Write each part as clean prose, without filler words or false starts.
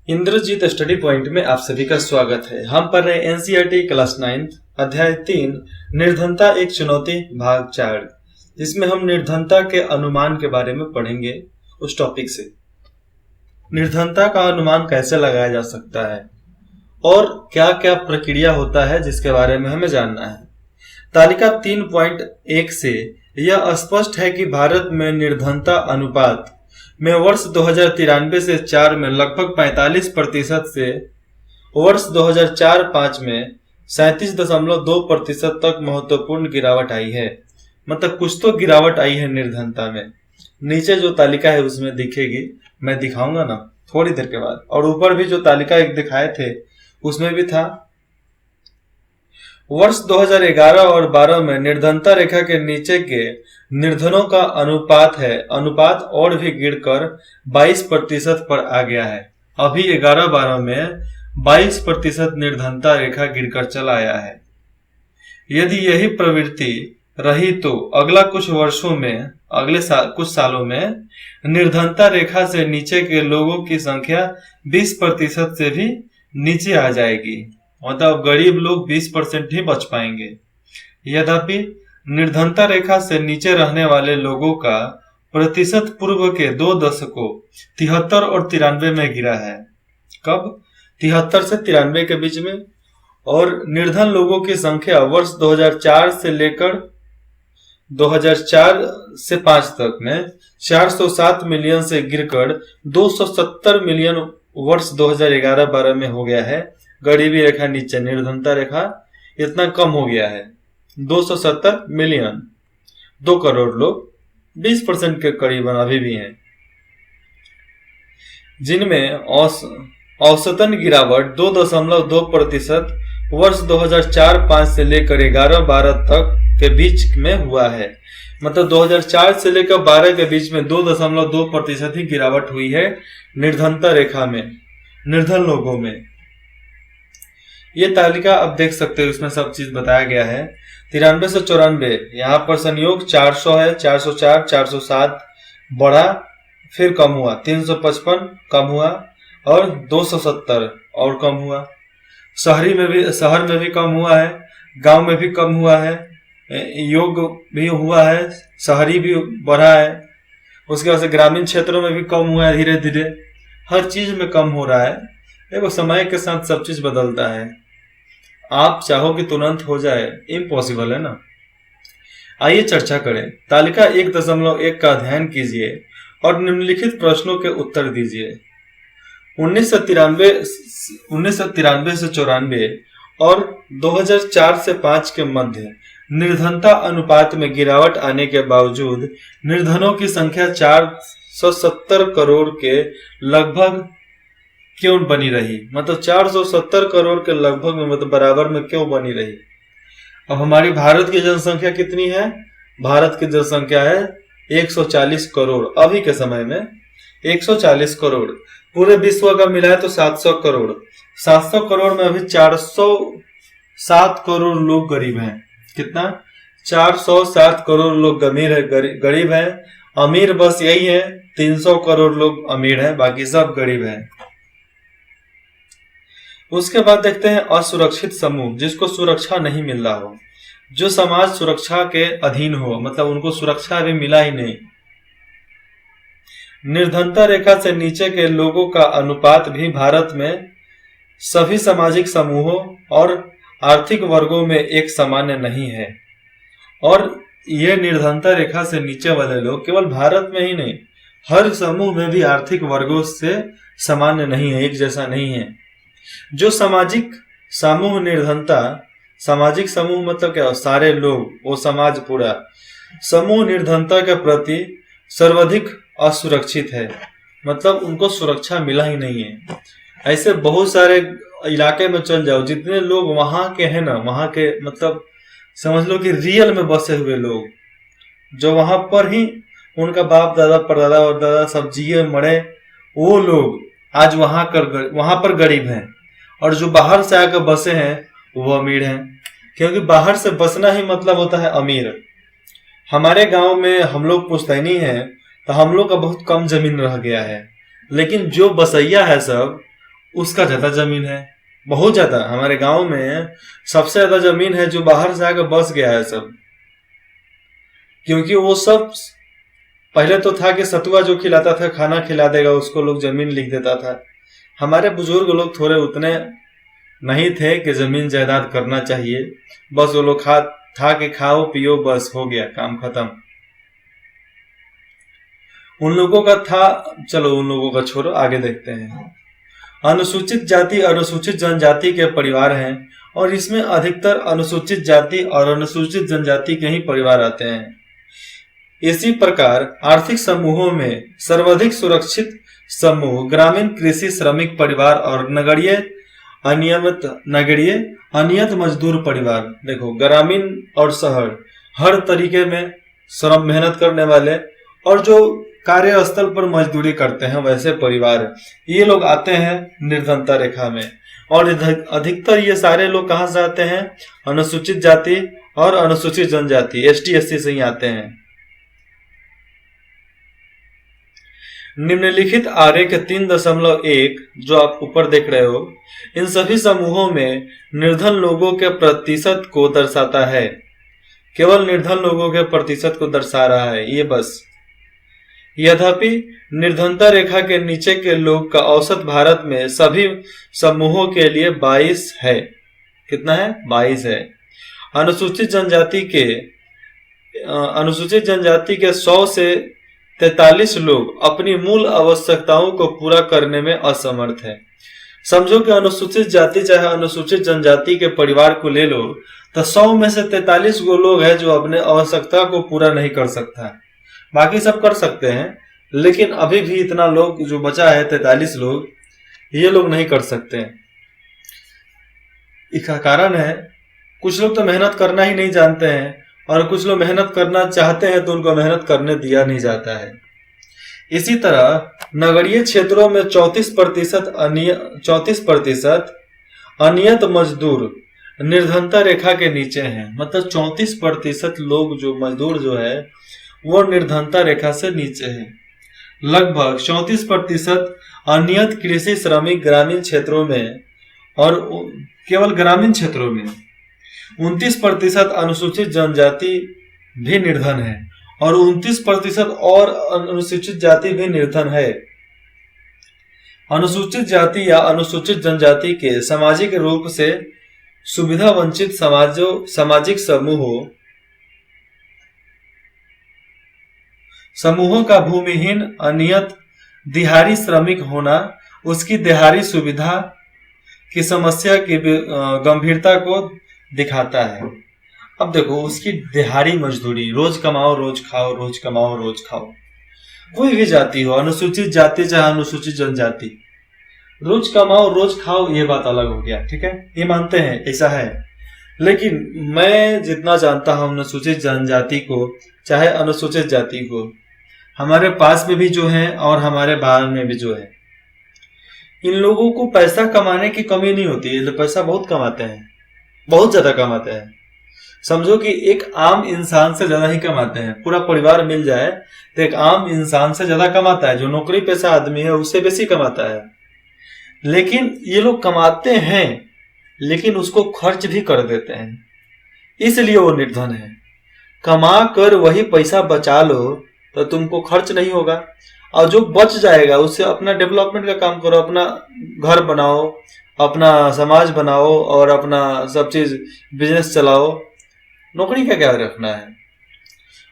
Indrajit study point में आप सभी का स्वागत है। हम पढ़ रहे एनसीईआरटी क्लास 9 अध्याय 3 निर्धनता एक चुनौती भाग 4, जिसमें हम निर्धनता के अनुमान के बारे में पढ़ेंगे। उस टॉपिक से निर्धनता का अनुमान कैसे लगाया जा सकता है और क्या क्या प्रक्रिया होता है जिसके बारे में हमें जानना है। तालिका 3.1 से यह स्पष्ट है कि भारत में निर्धनता अनुपात में वर्ष 2093 से 4 में लगभग 45% से वर्ष 2004-5 में 37.2% तक महत्वपूर्ण गिरावट आई है। मतलब कुछ तो गिरावट आई है निर्धनता में। नीचे जो तालिका है उसमें दिखेगी, मैं दिखाऊंगा ना थोड़ी देर के बाद। और ऊपर भी जो तालिका एक दिखाए थे उसमें भी था। वर्ष 2011 और 12 में निर्धनता रेखा के नीचे के निर्धनों का अनुपात और भी गिरकर 22% पर आ गया है। अभी 11-12 में 22% निर्धनता रेखा गिरकर चला आया है। यदि यही प्रवृत्ति रही तो कुछ सालों में निर्धनता रेखा से नीचे के लोगों की संख्या 20% से भी नीचे आ जाएगी। मतलब गरीब लोग 20% ही बच पाएंगे। यद्यपि निर्धनता रेखा से नीचे रहने वाले लोगों का प्रतिशत पूर्व के 2 दशकों 73 और 93 में गिरा है। कब? 73 से 93 के बीच में। और निर्धन लोगों की संख्या वर्ष 2004 से लेकर 2004 से 5 तक में 407 मिलियन से गिरकर 270 मिलियन वर्ष 2011-12 में हो गया है। गरीबी रेखा नीचे, निर्धनता रेखा इतना कम हो गया है। 270 मिलियन, 2 करोड़ लोग 20% के करीबन अभी भी हैं, जिनमें औसतन गिरावट 2.2% वर्ष 2004-5 से लेकर 11-12 तक के बीच में हुआ है। मतलब 2004 से लेकर 12 के बीच में 2.2% ही गिरावट हुई है निर्धनता रेखा में, निर्धन लोगों में। ये तालिका आप देख सकते हो, इसमें सब चीज बताया गया है। 93 से 94 यहाँ पर संयोग 400 है, 404, 407 बढ़ा, फिर कम हुआ, 355 कम हुआ और 270 और कम हुआ। शहर में भी कम हुआ है, गांव में भी कम हुआ है, योग भी हुआ है, शहरी भी बढ़ा है। उसके बाद से ग्रामीण क्षेत्रों में भी कम हुआ है, धीरे धीरे हर चीज में कम हो रहा है। देखो समय के साथ सब चीज बदलता है। आप चाहो कि तुरंत हो जाए, इम्पॉसिबल है ना। आइए चर्चा करें। तालिका 1.1 का अध्ययन कीजिए और निम्नलिखित प्रश्नों के उत्तर दीजिए। 1993 से 94 और 2004 से 5 के मध्य निर्धनता अनुपात में गिरावट आने के बावजूद निर्धनों की संख्या 470 करोड़ के लगभग क्यों बनी रही। मतलब 470 करोड़ के लगभग में, मतलब बराबर में क्यों बनी रही। अब हमारी भारत की जनसंख्या कितनी है? भारत की जनसंख्या है 140 करोड़। अभी के समय में 140 करोड़। पूरे विश्व का मिला है तो 700 करोड़। 700 करोड़ में अभी 407 करोड़ लोग गरीब हैं। कितना? 407 करोड़ लोग गरीब हैं। अमीर बस यही है, 300 करोड़ लोग अमीर हैं, बाकी सब गरीब हैं। उसके बाद देखते हैं असुरक्षित समूह, जिसको सुरक्षा नहीं मिल रहा हो, जो समाज सुरक्षा के अधीन हो, मतलब उनको सुरक्षा अभी मिला ही नहीं। निर्धनता रेखा से नीचे के लोगों का अनुपात भी भारत में सभी सामाजिक समूहों और आर्थिक वर्गों में एक सामान्य नहीं है। और ये निर्धनता रेखा से नीचे वाले लोग केवल भारत में ही नहीं, हर समूह में भी आर्थिक वर्गों से सामान्य नहीं है, एक जैसा नहीं है। जो सामाजिक समूह निर्धनता, सामाजिक समूह मतलब क्या? सारे लोग, वो समाज पूरा समूह निर्धनता के प्रति सर्वाधिक असुरक्षित है। मतलब उनको सुरक्षा मिला ही नहीं है। ऐसे बहुत सारे इलाके में चल जाओ, जितने लोग वहां के हैं ना, वहां के मतलब समझ लो कि रियल में बसे हुए लोग, जो वहां पर ही उनका बाप दादा परदादा और दादा सब जिए मरे, वो लोग आज वहां पर गरीब हैं। और जो बाहर से आकर बसे हैं वो अमीर हैं, क्योंकि बाहर से बसना ही मतलब होता है अमीर। हमारे गांव में हम लोग पुश्तैनी हैं, तो हम लोग का बहुत कम जमीन रह गया है, लेकिन जो बसैया है सब, उसका ज्यादा जमीन है, बहुत ज्यादा। हमारे गांव में सबसे ज्यादा जमीन है जो बाहर से आकर बस गया है सब। क्योंकि वो सब पहले तो था कि सतुआ जो खिलाता था खाना खिला देगा, उसको लोग जमीन लिख देता था। हमारे बुजुर्ग लोग थोड़े उतने नहीं थे कि जमीन जायदाद करना चाहिए, बस वो लोग था कि खाओ पियो बस हो गया काम खत्म। उन लोगों का था, चलो उन लोगों का छोड़ो, आगे देखते हैं। अनुसूचित जाति अनुसूचित जनजाति के परिवार हैं और इसमें अधिकतर अनुसूचित जाति और अनुसूचित जनजाति के ही परिवार आते हैं। इसी प्रकार आर्थिक समूहों में सर्वाधिक सुरक्षित समूह ग्रामीण कृषि श्रमिक परिवार और नगरीय अनियत मजदूर परिवार। देखो, ग्रामीण और शहर हर तरीके में श्रम मेहनत करने वाले और जो कार्यस्थल पर मजदूरी करते हैं वैसे परिवार, ये लोग आते हैं निर्धनता रेखा में। और अधिकतर ये सारे लोग कहां से आते हैं? अनुसूचित जाति और अनुसूचित जनजाति ST SC से ही आते हैं। निम्नलिखित आरेख 3.1 जो आप ऊपर देख रहे हो, इन सभी समूहों में निर्धन लोगों के प्रतिशत को दर्शाता है। केवल निर्धन लोगों के प्रतिशत को दर्शा रहा है ये बस। यद्यपि निर्धनता रेखा के नीचे के लोग का औसत भारत में सभी समूहों के लिए 22 है। कितना है? 22 है। अनुसूचित जनजाति के 100 से 43 लोग अपनी मूल आवश्यकताओं को पूरा करने में असमर्थ है। समझो कि अनुसूचित जाति चाहे अनुसूचित जनजाति के परिवार को ले लो तो 100 में से 43 वो लोग हैं जो अपने आवश्यकता को पूरा नहीं कर सकता। बाकी सब कर सकते हैं, लेकिन अभी भी इतना लोग जो बचा है 43 लोग, ये लोग नहीं कर सकते हैं। इसका कारण है कुछ लोग तो मेहनत करना ही नहीं जानते हैं और कुछ लोग मेहनत करना चाहते हैं तो उनको मेहनत करने दिया नहीं जाता है। इसी तरह नगरीय क्षेत्रों में 34% अनियत मजदूर निर्धनता रेखा के नीचे हैं। मतलब 34% लोग जो मजदूर जो है वो निर्धनता रेखा से नीचे है। लगभग 34% अनियत कृषि श्रमिक ग्रामीण क्षेत्रों में और केवल ग्रामीण क्षेत्रों में 29% अनुसूचित जनजाति भी निर्धन है और 29% और अनुसूचित जाति भी निर्धन है। अनुसूचित जाति या अनुसूचित जनजाति के सामाजिक रूप से सुविधा वंचित सामाजिक समूहों का भूमिहीन अनियत दिहाड़ी श्रमिक होना उसकी दिहाड़ी सुविधा की समस्या की गंभीरता को दिखाता है। अब देखो, उसकी दिहाड़ी मजदूरी, रोज कमाओ रोज खाओ, रोज कमाओ रोज खाओ। कोई भी जाति हो, अनुसूचित जाति चाहे अनुसूचित जनजाति, रोज कमाओ रोज खाओ, ये बात अलग हो गया। ठीक है, ये मानते हैं ऐसा है। लेकिन मैं जितना जानता हूं अनुसूचित जनजाति को चाहे अनुसूचित जाति को, हमारे पास में भी जो है और हमारे बाहर में भी जो है, इन लोगों को पैसा कमाने की कमी नहीं होती है। पैसा बहुत कमाते हैं, बहुत ज्यादा कमाते हैं। समझो कि एक आम इंसान से ज्यादा ही कमाते हैं। पूरा परिवार मिल जाए तो एक आम इंसान से ज्यादा कमाता है। जो नौकरी पेशा आदमी है उससे बेसी कमाता है। लेकिन ये लोग कमाते हैं लेकिन उसको खर्च भी कर देते हैं, इसलिए वो निर्धन है। कमा कर वही पैसा बचा लो तो तुमको खर्च नहीं होगा, और जो बच जाएगा उससे अपना डेवलपमेंट का काम करो, अपना घर बनाओ, अपना समाज बनाओ और अपना सब चीज बिजनेस चलाओ। नौकरी का क्या रखना है।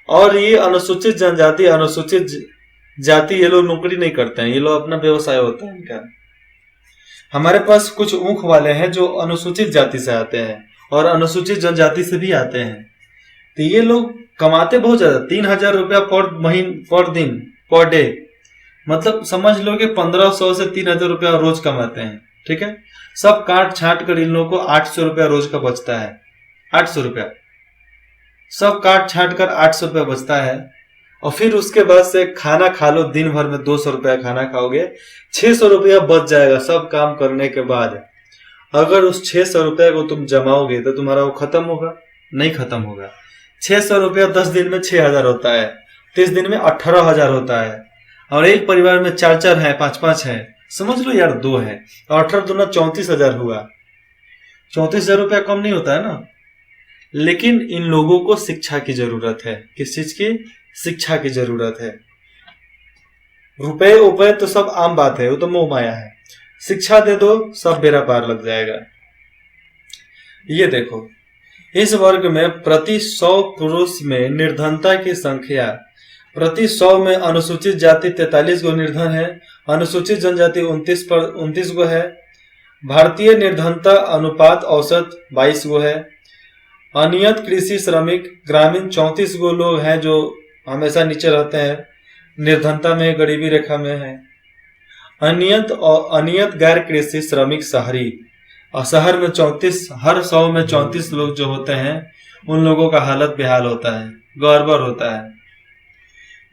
और ये अनुसूचित जनजाति अनुसूचित जाति, ये लोग नौकरी नहीं करते हैं, ये लोग अपना व्यवसाय होता है इनका। हमारे पास कुछ ऊख वाले हैं जो अनुसूचित जाति से आते हैं और अनुसूचित जनजाति से भी आते हैं। तो ये लोग कमाते बहुत ज्यादा, 3,000 रुपया पर डे। मतलब समझ लो कि 1500 से 3,000 रुपया रोज कमाते हैं। ठीक है, सब काट छाट कर इन लोगों को 800 रुपया रोज का बचता है। 800 रुपया सब काट छाट कर 800 रुपया बचता है। और फिर उसके बाद से खाना खा लो, दिन भर में 200 रुपया खाना खाओगे, 600 रुपया बच जाएगा सब काम करने के बाद। अगर उस 600 रुपया को तुम जमाओगे तो तुम्हारा वो खत्म होगा? नहीं खत्म होगा। 600 रुपया 10 दिन में 6,000 होता है, 30 दिन में 18,000 होता है। और एक परिवार में 4-4 है, 5-5 है, समझ लो यार, 2 है, 18 दूना 34,000 हुआ। 34,000 रुपया कम नहीं होता है ना। लेकिन इन लोगों को शिक्षा की जरूरत है। किस चीज की? शिक्षा की जरूरत है। रुपए उपए तो सब आम बात है, वो तो मोह माया है। शिक्षा दे दो, सब बेड़ा पार लग जाएगा। ये देखो, इस वर्ग में प्रति 100 पुरुष में निर्धनता की संख्या, प्रति 100 में अनुसूचित जाति 43 गो निर्धन है, अनुसूचित जनजाति 29 गो है। भारतीय निर्धनता अनुपात औसत 22 गो है। अनियत कृषि श्रमिक ग्रामीण 34 गो लोग हैं जो हमेशा नीचे रहते हैं, निर्धनता में, गरीबी रेखा में है। अनियत गैर कृषि श्रमिक शहरी, और शहर में 34, हर 100 में 34 लोग जो होते हैं उन लोगों का हालत बेहाल होता है, गड़बड़ होता है।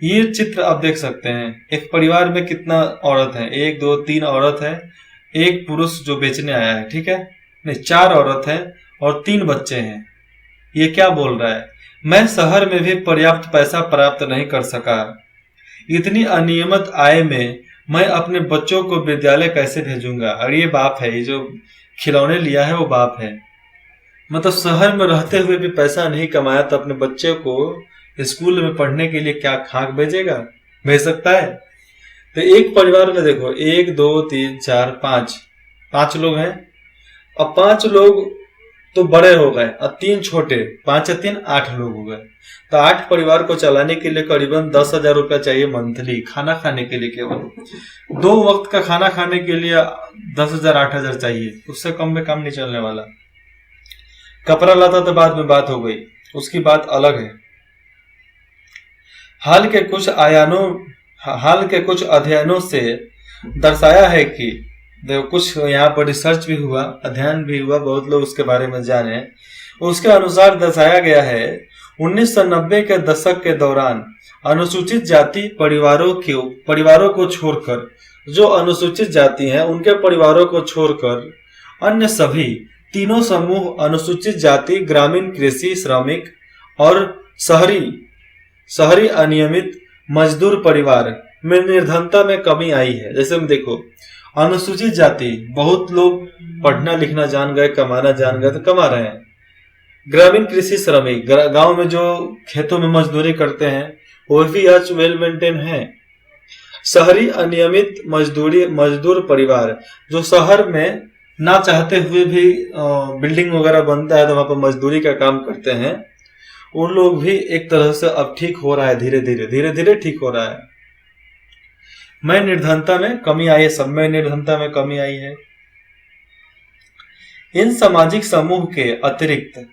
ये चित्र आप देख सकते हैं। एक परिवार में कितना औरत है? 1 2 3 औरत है, एक पुरुष जो बेचने आया है, ठीक है, नहीं 4 औरत है और 3 बच्चे हैं। ये क्या बोल रहा है? मैं शहर में भी पर्याप्त पैसा प्राप्त नहीं कर सका, इतनी अनियमित आय में मैं अपने बच्चों को विद्यालय कैसे भेजूंगा। और ये बाप है, ये जो खिलौने लिया है वो बाप है। मतलब शहर में रहते हुए भी पैसा नहीं कमाया तो अपने बच्चे को स्कूल में पढ़ने के लिए क्या खाक भेजेगा? भेज सकता है? तो एक परिवार में देखो 1 2 3 4 5 लोग हैं। अब 5 लोग तो बड़े हो गए और 3 छोटे, 5 3 8 लोग हो गए। तो 8 परिवार को चलाने के लिए करीबन 10,000 रुपया चाहिए मंथली, खाना खाने के लिए। केवल 2 वक्त का खाना खाने के लिए 10,000 8,000 चाहिए, उससे कम में काम नहीं चलने वाला। कपड़ा लाता तो बाद में बात हो गई, उसकी बात अलग है। हाल के कुछ अध्ययनों से दर्शाया है कि, देखो कुछ यहाँ पर रिसर्च भी हुआ, अध्ययन भी हुआ, बहुत लोग उसके बारे में जाने। उसके अनुसार दर्शाया गया है 1990 के दशक के दौरान अनुसूचित जाति परिवारों को छोड़कर, जो अनुसूचित जाति हैं उनके परिवारों को छोड़कर अन्य सभी तीनों समूह अनुसूचित जाति, ग्रामीण कृषि श्रमिक और शहरी अनियमित मजदूर परिवार में निर्धनता में कमी आई है। जैसे हम देखो, अनुसूचित जाति बहुत लोग पढ़ना लिखना जान गए, कमाना जान गए तो कमा रहे हैं। ग्रामीण कृषि श्रमिक, गांव में जो खेतों में मजदूरी करते हैं वो भी आज वेल मेंटेन है। शहरी अनियमित मजदूर परिवार, जो शहर में ना चाहते हुए भी बिल्डिंग वगैरह बनता है तो वहां पर मजदूरी का काम करते हैं, उन लोग भी एक तरह से अब ठीक हो रहा है, धीरे धीरे ठीक हो रहा है। मैं निर्धनता में कमी आई है, सब में निर्धनता में कमी आई है। इन सामाजिक समूह के अतिरिक्त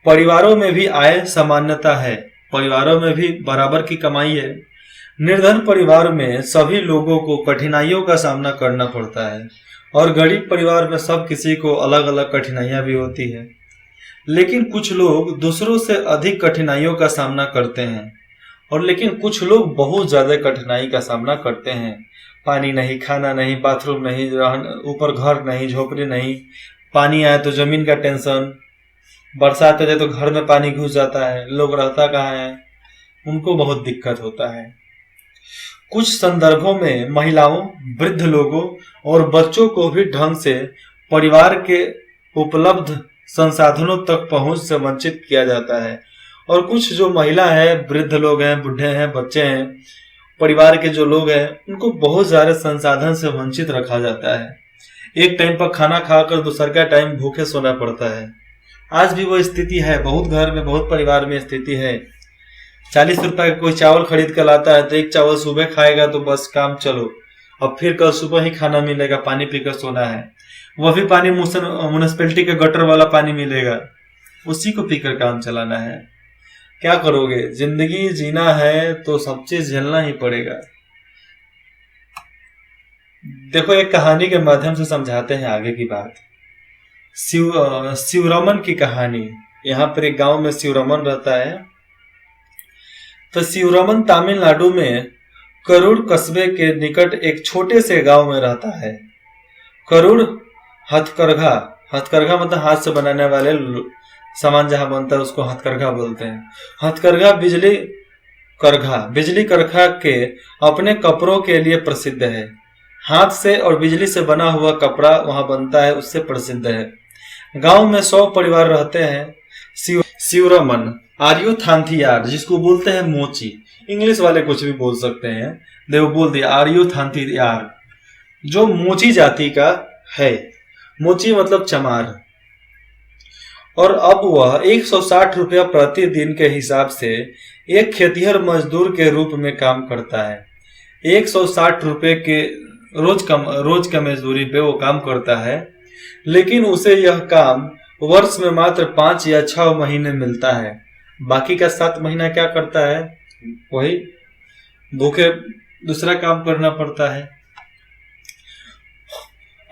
परिवारों में भी आय समानता है, परिवारों में भी बराबर की कमाई है। निर्धन परिवार में सभी लोगों को कठिनाइयों का सामना करना पड़ता है और गरीब परिवार में सब किसी को अलग अलग कठिनाइयां भी होती है। लेकिन कुछ लोग दूसरों से अधिक कठिनाइयों का सामना करते हैं और लेकिन कुछ लोग बहुत ज्यादा कठिनाई का सामना करते हैं। पानी नहीं, खाना नहीं, बाथरूम नहीं, ऊपर घर नहीं, झोपड़ी नहीं, पानी आए तो जमीन का टेंशन, बरसात आ जाए तो घर में पानी घुस जाता है, लोग रहता कहाँ है, उनको बहुत दिक्कत होता है। कुछ संदर्भों में महिलाओं, वृद्ध लोगों और बच्चों को भी ढंग से परिवार के उपलब्ध संसाधनों तक पहुंच से वंचित किया जाता है। और कुछ जो महिला है, वृद्ध लोग हैं, बूढ़े हैं, बच्चे हैं, परिवार के जो लोग हैं, उनको बहुत सारे संसाधन से वंचित रखा जाता है। एक टाइम पर खाना खाकर दूसर का टाइम भूखे सोना पड़ता है। आज भी वो स्थिति है, बहुत घर में, बहुत परिवार में स्थिति है। 40 रुपए का कोई चावल खरीद कर लाता है तो एक चावल सुबह खाएगा तो बस काम चलो, अब फिर कल सुबह ही खाना मिलेगा, पानी पीकर सोना है। वह भी पानी म्युनिसिपैलिटी के गटर वाला पानी मिलेगा, उसी को पीकर काम चलाना है। क्या करोगे? जिंदगी जीना है तो सब चीज झेलना ही पड़ेगा। देखो, एक कहानी के माध्यम से समझाते हैं आगे की बात। शिवरमन की कहानी। यहाँ पर एक गांव में शिवरमन रहता है। तो शिवरमन तमिलनाडु में करूर कस्बे के निकट एक छोटे से गांव में रहता है। करूर हथकरघा मतलब हाथ से बनाने वाले सामान जहां बनता है उसको हथकरघा बोलते हैं। हथकरघा बिजली करखा के अपने कपड़ों के लिए प्रसिद्ध है। हाथ से और बिजली से बना हुआ कपड़ा वहां बनता है, उससे प्रसिद्ध है। गांव में 100 परिवार रहते हैं। शिवरमन आर्योथांथियार, जिसको बोलते हैं मोची, इंग्लिश वाले कुछ भी बोल सकते हैं, देखो बोल दिया आर्योथांथियार, जो मोची जाति का है। मोची मतलब चमार। और अब वह 160 रुपया प्रतिदिन के हिसाब से एक खेतिहर मजदूर के रूप में काम करता है। 160 रुपए के रोज का मजदूरी पे वो काम करता है, लेकिन उसे यह काम वर्ष में मात्र 5 या 6 महीने मिलता है। बाकी का 7 महीना क्या करता है? वही भूखे दूसरा काम करना पड़ता है।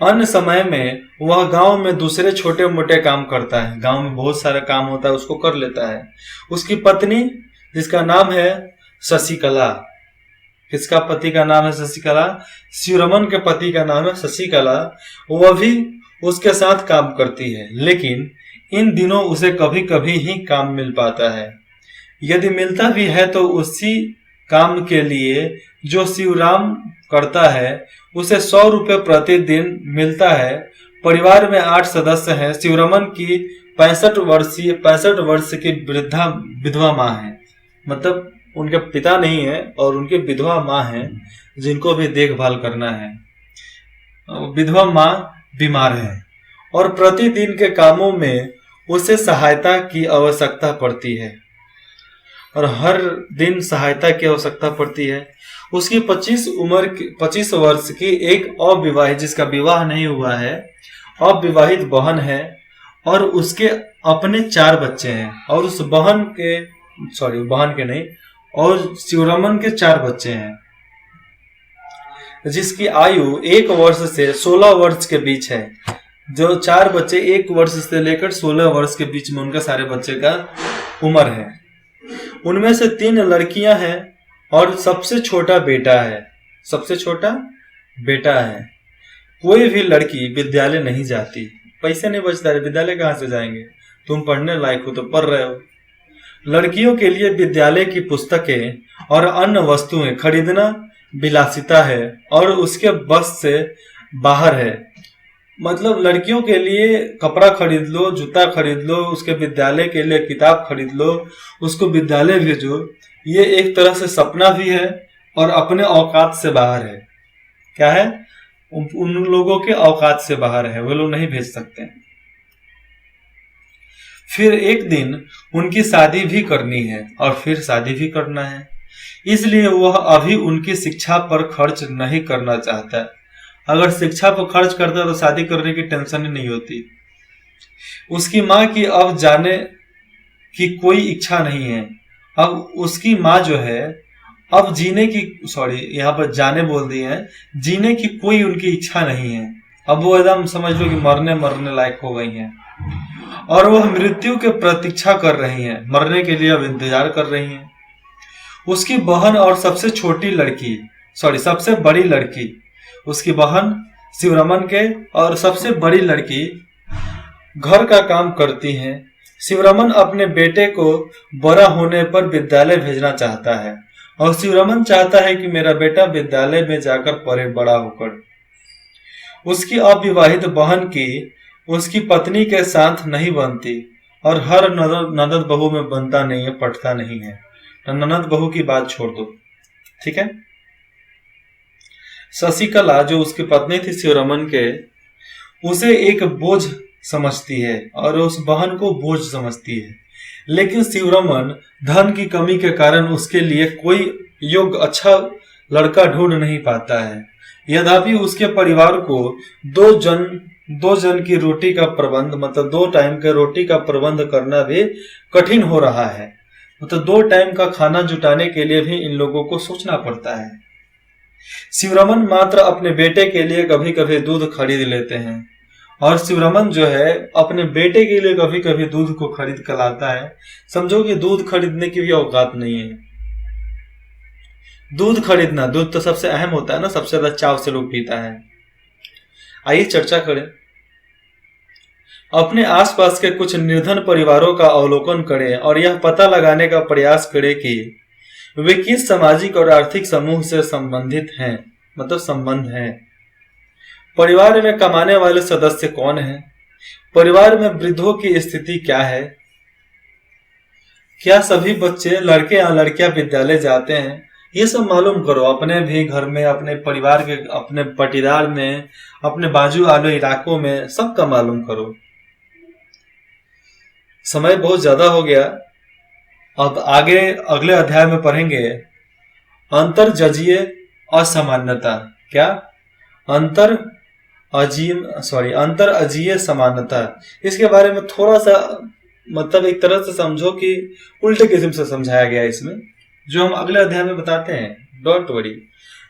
अन्य समय में वह गांव में दूसरे छोटे मोटे काम करता है। गांव में बहुत सारा काम होता है, उसको कर लेता है। उसकी पत्नी, जिसका नाम है शशिकला, किसका पति का नाम है शशिकला? शिवरमन के पति का नाम है शशिकला। वह भी उसके साथ काम करती है, लेकिन इन दिनों उसे कभी कभी ही काम मिल पाता है। यदि मिलता भी है तो उसी काम के लिए जो शिवराम करता है उसे 100 रुपये प्रतिदिन मिलता है। परिवार में 8 सदस्य हैं। शिवरमन की 65 वर्ष की वृद्धा विधवा माँ है, मतलब उनके पिता नहीं है और उनकी विधवा माँ है जिनको भी देखभाल करना है। विधवा माँ बीमार है और प्रतिदिन के कामों में उसे सहायता की आवश्यकता पड़ती है, और हर दिन सहायता की आवश्यकता पड़ती है। उसकी 25 वर्ष की एक अविवाहित, जिसका विवाह नहीं हुआ है, अविवाहित बहन है, और उसके अपने 4 बच्चे हैं। और उस बहन के नहीं, और शिवरमन के 4 बच्चे हैं, जिसकी आयु 1 वर्ष से 16 वर्ष के बीच है। जो 4 बच्चे 1 वर्ष से लेकर 16 वर्ष के बीच में उनका सारे बच्चे का उम्र है। उनमें से 3 लड़कियां हैं और सबसे छोटा बेटा है। सबसे छोटा बेटा है। कोई भी लड़की विद्यालय नहीं जाती, पैसे नहीं बचता है, विद्यालय कहाँ से जाएंगे? तुम पढ़ने लायक हो तो पढ़ रहे हो। लड़कियों के लिए विद्यालय की पुस्तकें और अन्य वस्तुएं खरीदना विलासिता है और उसके बस से बाहर है। मतलब लड़कियों के लिए कपड़ा खरीद लो, जूता खरीद लो, उसके विद्यालय के लिए किताब खरीद लो, उसको विद्यालय भेजो, ये एक तरह से सपना भी है और अपने औकात से बाहर है। क्या है? उन लोगों के औकात से बाहर है, वो लोग नहीं भेज सकते। फिर एक दिन उनकी शादी भी करनी है और फिर शादी भी करना है, इसलिए वह अभी उनकी शिक्षा पर खर्च नहीं करना चाहता। अगर शिक्षा पर खर्च करता तो शादी करने की टेंशन ही नहीं होती। उसकी माँ की अब जाने की कोई इच्छा नहीं है। अब उसकी माँ जो है, अब जीने की, यहाँ पर जाने बोल दी है, जीने की कोई उनकी इच्छा नहीं है। अब वो एकदम समझ लो कि मरने लायक हो गई हैं और वह मृत्यु के प्रतीक्षा कर रही हैं, मरने के लिए अब इंतजार कर रही हैं। उसकी बहन और सबसे बड़ी लड़की, उसकी बहन शिवरमन के और सबसे बड़ी लड़की घर का काम करती हैं। शिवरमन अपने बेटे को बड़ा होने पर विद्यालय भेजना चाहता है और शिवरमन चाहता है कि मेरा बेटा विद्यालय में जाकर पढ़े बड़ा होकर। उसकी अविवाहित बहन की उसकी पत्नी के साथ नहीं बनती और हर ननद बहू में बनता नहीं है, पटता नहीं है। ननद बहू की बात छोड़ दो, ठीक है। शशिकला जो उसकी पत्नी थी शिवरमन के, उसे एक बोझ समझती है और उस बहन को बोझ समझती है। लेकिन शिवरमन धन की कमी के कारण उसके लिए कोई योग्य अच्छा लड़का ढूंढ नहीं पाता है। यद्यपि उसके परिवार को दो जन की रोटी का प्रबंध, मतलब 2 टाइम के रोटी का प्रबंध करना भी कठिन हो रहा है। मतलब 2 टाइम का खाना जुटाने के लिए भी इन लोगों को सोचना पड़ता है। शिवरमन मात्र अपने बेटे के लिए कभी कभी दूध खरीद लेते हैं और शिवरमन जो है अपने बेटे के लिए कभी कभी दूध को खरीद कर लाता है। समझो कि दूध खरीदने की भी औकात नहीं है। दूध खरीदना, दूध तो सबसे अहम होता है ना, सबसे ज्यादा चाव से लोग पीता है। आइए चर्चा करें। अपने आसपास के कुछ निर्धन परिवारों का अवलोकन करें और यह पता लगाने का प्रयास करें कि वे किस सामाजिक और आर्थिक समूह से संबंधित हैं, मतलब संबंध हैं। परिवार में कमाने वाले सदस्य कौन है? परिवार में वृद्धों की स्थिति क्या है? क्या सभी बच्चे लड़के या लड़कियां विद्यालय जाते हैं? ये सब मालूम करो अपने भी घर में, अपने परिवार के, अपने पटीदार में, अपने बाजू वाले इलाकों में, सबका मालूम करो। समय बहुत ज्यादा हो गया। अब आगे अगले अध्याय में पढ़ेंगे अंतरजजीय असामान्यता। क्या? अंतर अंतर अजीय समानता। इसके बारे में थोड़ा सा मतलब एक तरह से समझो कि उल्टे किस्म से समझाया गया है इसमें, जो हम अगले अध्याय में बताते हैं। Don't worry.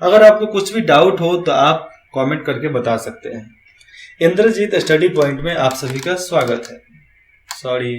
अगर आपको कुछ भी डाउट हो तो आप कमेंट करके बता सकते हैं। इंद्रजीत स्टडी पॉइंट में आप सभी का स्वागत है। सॉरी।